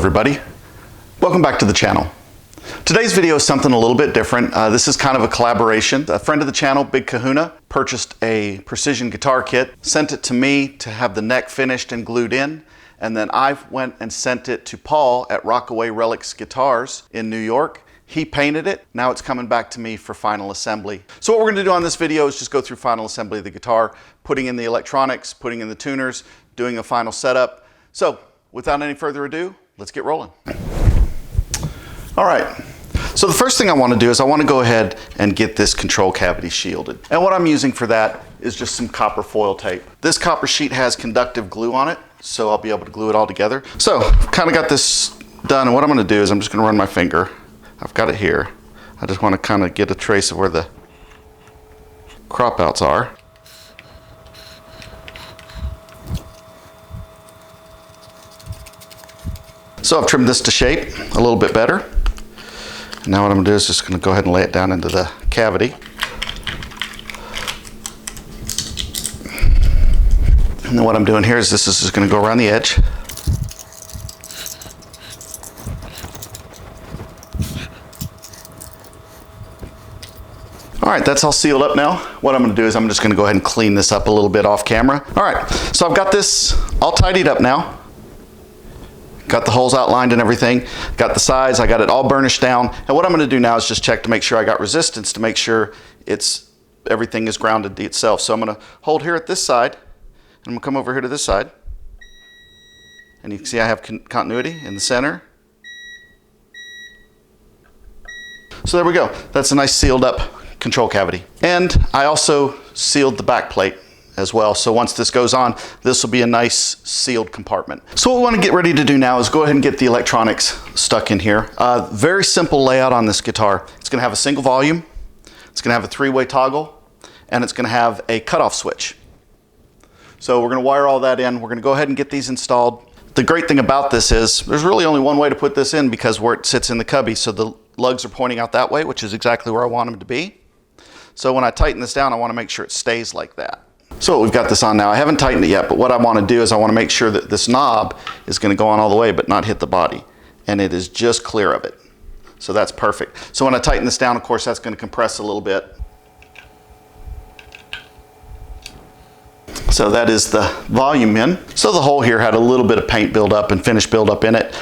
everybody. Welcome back to the channel. Today's video is something a little bit different. This is kind of a collaboration. A friend of the channel, Big Kahuna, purchased a precision guitar kit, sent it to me to have the neck finished and glued in, and then I went and sent it to Paul at Rockaway Relics Guitars in New York. He painted it. Now it's coming back to me for final assembly. So what we're going to do on this video is just go through final assembly of the guitar, putting in the electronics, putting in the tuners, doing a final setup. So without any further ado, let's get rolling. All right. So the first thing I want to do is I want to go ahead and get this control cavity shielded. And what I'm using for that is just some copper foil tape. This copper sheet has conductive glue on it, so I'll be able to glue it all together. So I've kind of got this done, and what I'm going to do is I'm just going to run my finger. I've got it here. I just want to kind of get a trace of where the crop outs are. So I've trimmed this to shape a little bit better. And now what I'm going to do is just going to go ahead and lay it down into the cavity. And then what I'm doing here is this is just going to go around the edge. All right, that's all sealed up now. What I'm going to do is I'm just going to go ahead and clean this up a little bit off camera. All right, so I've got this all tidied up now. Got the holes outlined and everything. Got the sides, I got it all burnished down. And what I'm going to do now is just check to make sure I got resistance, to make sure everything is grounded to itself. So I'm going to hold here at this side, and I'm going to come over here to this side. And you can see I have continuity in the center. So there we go. That's a nice sealed up control cavity. And I also sealed the back plate as well. So once this goes on, this will be a nice sealed compartment. So what we want to get ready to do now is go ahead and get the electronics stuck in here. Very simple layout on this guitar. It's going to have a single volume, it's going to have a three-way toggle, and it's going to have a cutoff switch. So we're going to wire all that in. We're going to go ahead and get these installed. The great thing about this is there's really only one way to put this in, because where it sits in the cubby, so the lugs are pointing out that way, which is exactly where I want them to be. So when I tighten this down, I want to make sure it stays like that. So we've got this on now. I haven't tightened it yet, but what I want to do is I want to make sure that this knob is going to go on all the way but not hit the body. And it is just clear of it. So that's perfect. So when I tighten this down, of course, that's going to compress a little bit. So that is the volume in. So the hole here had a little bit of paint buildup and finish buildup in it.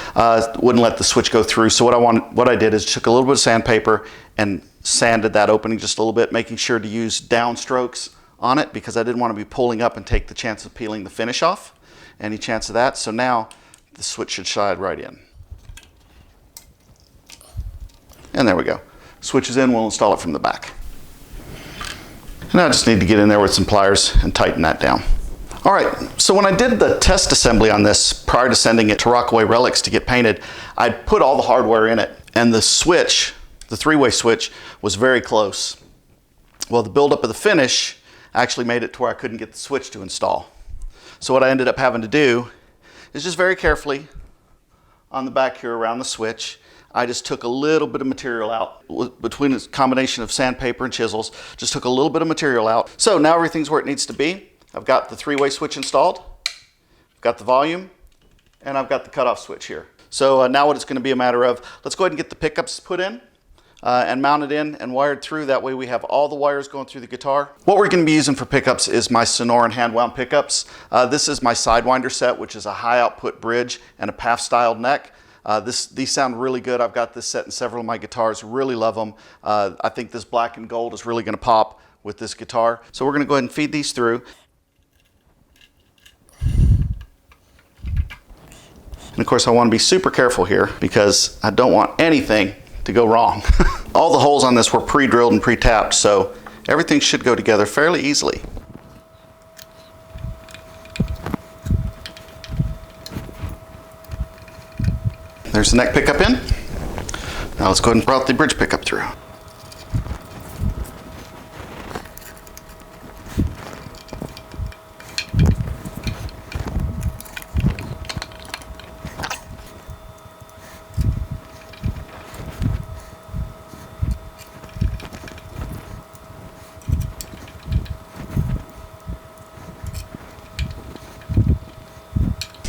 Wouldn't let the switch go through. So what I did is took a little bit of sandpaper and sanded that opening just a little bit, making sure to use down strokes on it, because I didn't want to be pulling up and take the chance of peeling the finish off. Any chance of that. So now the switch should slide right in. And there we go. Switch is in, we'll install it from the back. And I just need to get in there with some pliers and tighten that down. All right, so when I did the test assembly on this prior to sending it to Rockaway Relics to get painted, I put all the hardware in it, and the switch, the three-way switch, was very close. Well, the buildup of the finish actually made it to where I couldn't get the switch to install. So what I ended up having to do is just very carefully on the back here around the switch, I just took a little bit of material out. Between a combination of sandpaper and chisels, just took a little bit of material out. So now everything's where it needs to be. I've got the three-way switch installed, I've got the volume, and I've got the cutoff switch here. So now what it's going to be a matter of, let's go ahead and get the pickups put in. And mounted in and wired through. That way we have all the wires going through the guitar. What we're going to be using for pickups is my Sonoran hand-wound pickups. This is my Sidewinder set, which is a high output bridge and a PAF styled neck. These sound really good. I've got this set in several of my guitars. Really love them. I think this black and gold is really going to pop with this guitar. So we're going to go ahead and feed these through. And of course I want to be super careful here, because I don't want anything to go wrong. All the holes on this were pre-drilled and pre-tapped, so everything should go together fairly easily. There's the neck pickup in. Now let's go ahead and route the bridge pickup through.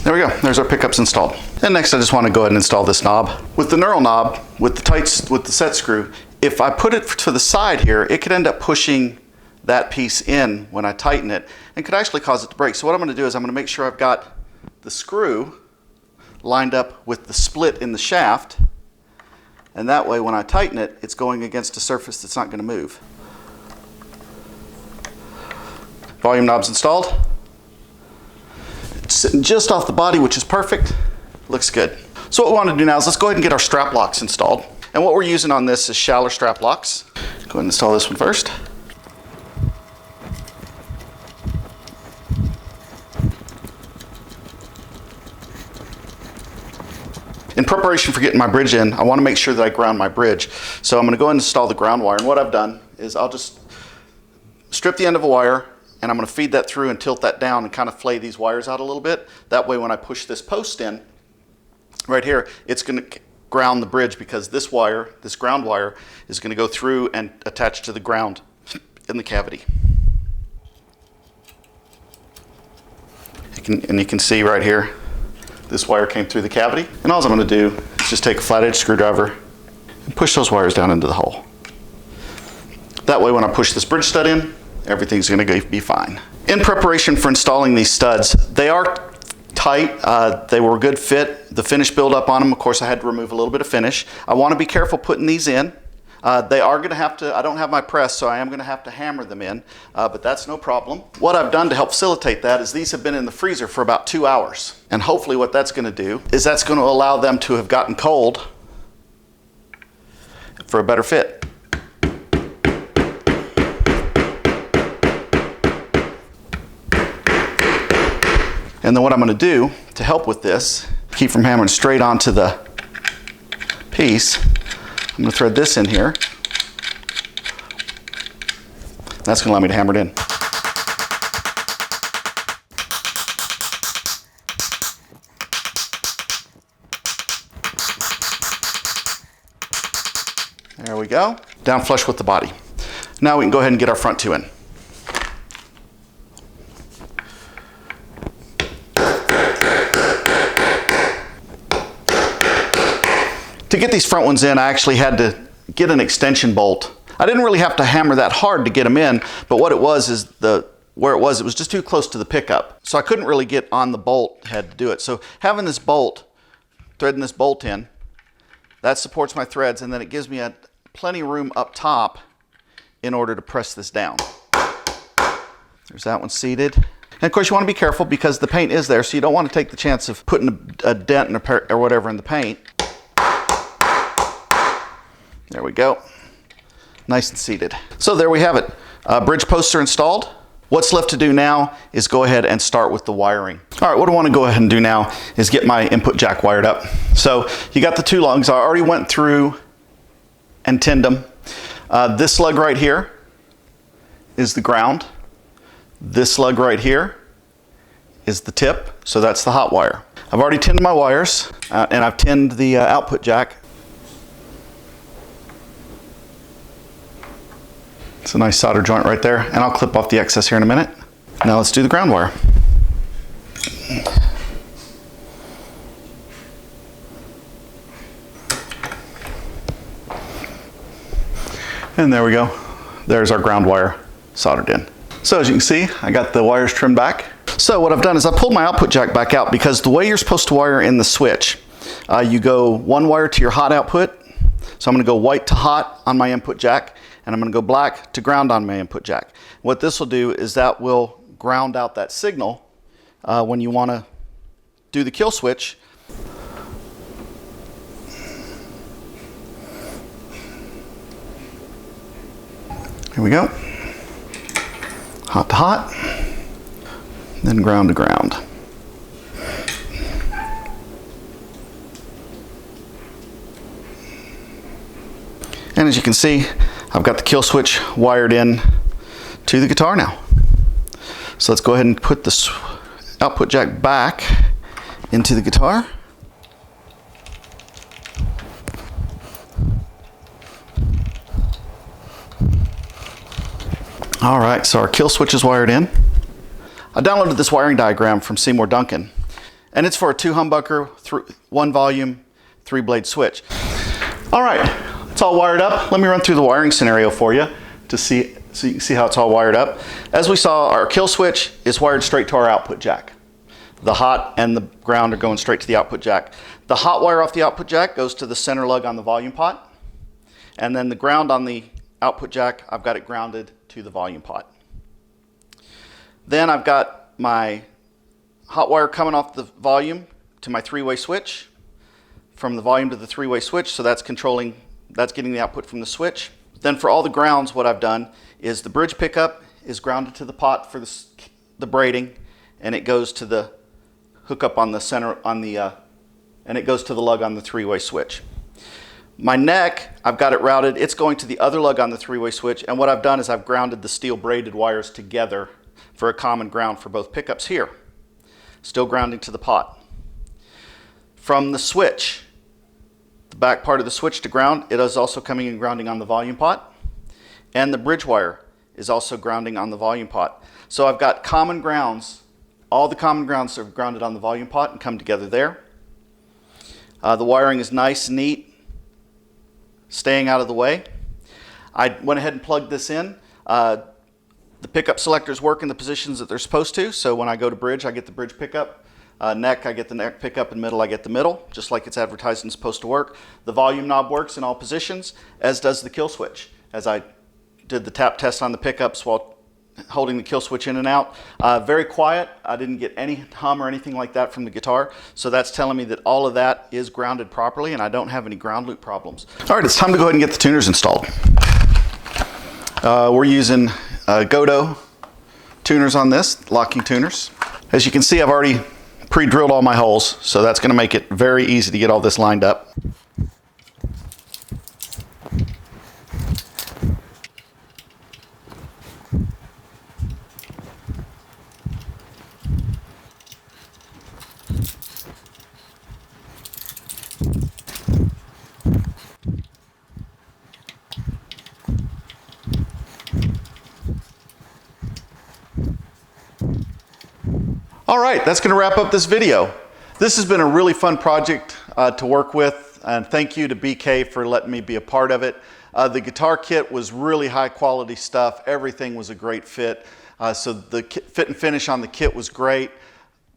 There we go. There's our pickups installed. And next I just want to go ahead and install this knob. With the knurl knob, with the set screw, if I put it to the side here, it could end up pushing that piece in when I tighten it and could actually cause it to break. So what I'm going to do is I'm going to make sure I've got the screw lined up with the split in the shaft, and that way when I tighten it, it's going against a surface that's not going to move. Volume knob's installed. It's sitting just off the body, which is perfect. Looks good. So what we want to do now is let's go ahead and get our strap locks installed. And what we're using on this is Schaller strap locks. Go ahead and install this one first. In preparation for getting my bridge in, I want to make sure that I ground my bridge. So I'm going to go ahead and install the ground wire. And what I've done is I'll just strip the end of a wire, and I'm going to feed that through and tilt that down and kind of flay these wires out a little bit. That way when I push this post in, right here, it's going to ground the bridge, because this wire, this ground wire, is going to go through and attach to the ground in the cavity. You can see right here, this wire came through the cavity. And all I'm going to do is just take a flat edge screwdriver and push those wires down into the hole. That way when I push this bridge stud in, everything's going to be fine. In preparation for installing these studs, they are tight. They were a good fit. The finish buildup on them, of course, I had to remove a little bit of finish. I want to be careful putting these in. They are going to have to, I don't have my press, so I am going to have to hammer them in, but that's no problem. What I've done to help facilitate that is these have been in the freezer for about 2 hours. And hopefully what that's going to do is that's going to allow them to have gotten cold for a better fit. And then what I'm going to do to help with this, keep from hammering straight onto the piece, I'm going to thread this in here. That's going to allow me to hammer it in. There we go. Down flush with the body. Now we can go ahead and get our front two in. To get these front ones in, I actually had to get an extension bolt. I didn't really have to hammer that hard to get them in, but what it was is where it was just too close to the pickup. So I couldn't really get on the bolt head to do it. So having this bolt, threading this bolt in, that supports my threads, and then it gives me plenty of room up top in order to press this down. There's that one seated. And of course you want to be careful because the paint is there, so you don't want to take the chance of putting a dent or whatever in the paint. There we go. Nice and seated. So there we have it. Bridge posts are installed. What's left to do now is go ahead and start with the wiring. All right, what I want to go ahead and do now is get my input jack wired up. So you got the two lugs. I already went through and tinned them. This lug right here is the ground. This lug right here is the tip, so that's the hot wire. I've already tinned my wires, and I've tinned the output jack. It's a nice solder joint right there, and I'll clip off the excess here in a minute. Now let's do the ground wire. And there we go. There's our ground wire soldered in. So as you can see, I got the wires trimmed back. So what I've done is I pulled my output jack back out, because the way you're supposed to wire in the switch, you go one wire to your hot output. So I'm going to go white to hot on my input jack, and I'm going to go black to ground on my input jack. What this will do is that will ground out that signal when you want to do the kill switch. Here we go. Hot to hot, then ground to ground. And as you can see, I've got the kill switch wired in to the guitar now. So let's go ahead and put this output jack back into the guitar. All right, so our kill switch is wired in. I downloaded this wiring diagram from Seymour Duncan. And it's for a 2 humbucker, 1 volume, 3 blade switch. All right, it's all wired up. Let me run through the wiring scenario for you to see, so you can see how it's all wired up. As we saw, our kill switch is wired straight to our output jack. The hot and the ground are going straight to the output jack. The hot wire off the output jack goes to the center lug on the volume pot. And then the ground on the output jack, I've got it grounded to the volume pot. Then I've got my hot wire coming off the volume to my 3-way switch. From the volume to the 3-way switch, so that's getting the output from the switch. Then for all the grounds, what I've done is the bridge pickup is grounded to the pot for the braiding, and it goes to the hookup on the center and it goes to the lug on the 3-way switch. My neck, I've got it routed. It's going to the other lug on the 3-way switch, and what I've done is I've grounded the steel braided wires together for a common ground for both pickups here. Still grounding to the pot. From the switch, the back part of the switch to ground, it is also coming and grounding on the volume pot, and the bridge wire is also grounding on the volume pot. So I've got common grounds. All the common grounds are grounded on the volume pot and come together there. The wiring is nice and neat, staying out of the way. I went ahead and plugged this in. The pickup selectors work in the positions that they're supposed to, so when I go to bridge, I get the bridge pickup. Neck, I get the neck pickup, and middle, I get the middle, just like it's advertised and supposed to work. The volume knob works in all positions, as does the kill switch. As I did the tap test on the pickups while holding the kill switch in and out. Very quiet. I didn't get any hum or anything like that from the guitar, so that's telling me that all of that is grounded properly and I don't have any ground loop problems. All right, it's time to go ahead and get the tuners installed. We're using Godo tuners on this, locking tuners. As you can see, I've already pre-drilled all my holes, so that's going to make it very easy to get all this lined up. All right, that's going to wrap up this video. This has been a really fun project to work with, and thank you to BK for letting me be a part of it. The guitar kit was really high quality stuff. Everything was a great fit. So the fit and finish on the kit was great.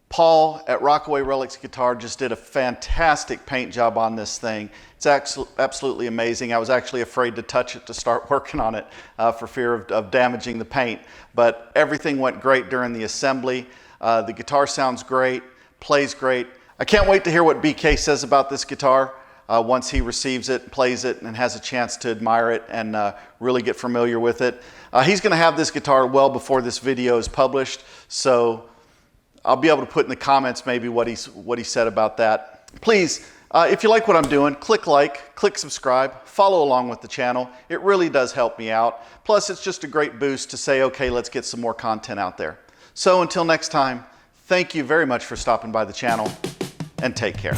Paul at Rockaway Relics Guitar just did a fantastic paint job on this thing. It's absolutely amazing. I was actually afraid to touch it to start working on it for fear of damaging the paint, but everything went great during the assembly. The guitar sounds great, plays great. I can't wait to hear what BK says about this guitar once he receives it, plays it, and has a chance to admire it and really get familiar with it. He's going to have this guitar well before this video is published, so I'll be able to put in the comments maybe what he said about that. Please, if you like what I'm doing, click subscribe, follow along with the channel. It really does help me out. Plus, it's just a great boost to say, okay, let's get some more content out there. So until next time, thank you very much for stopping by the channel, and take care.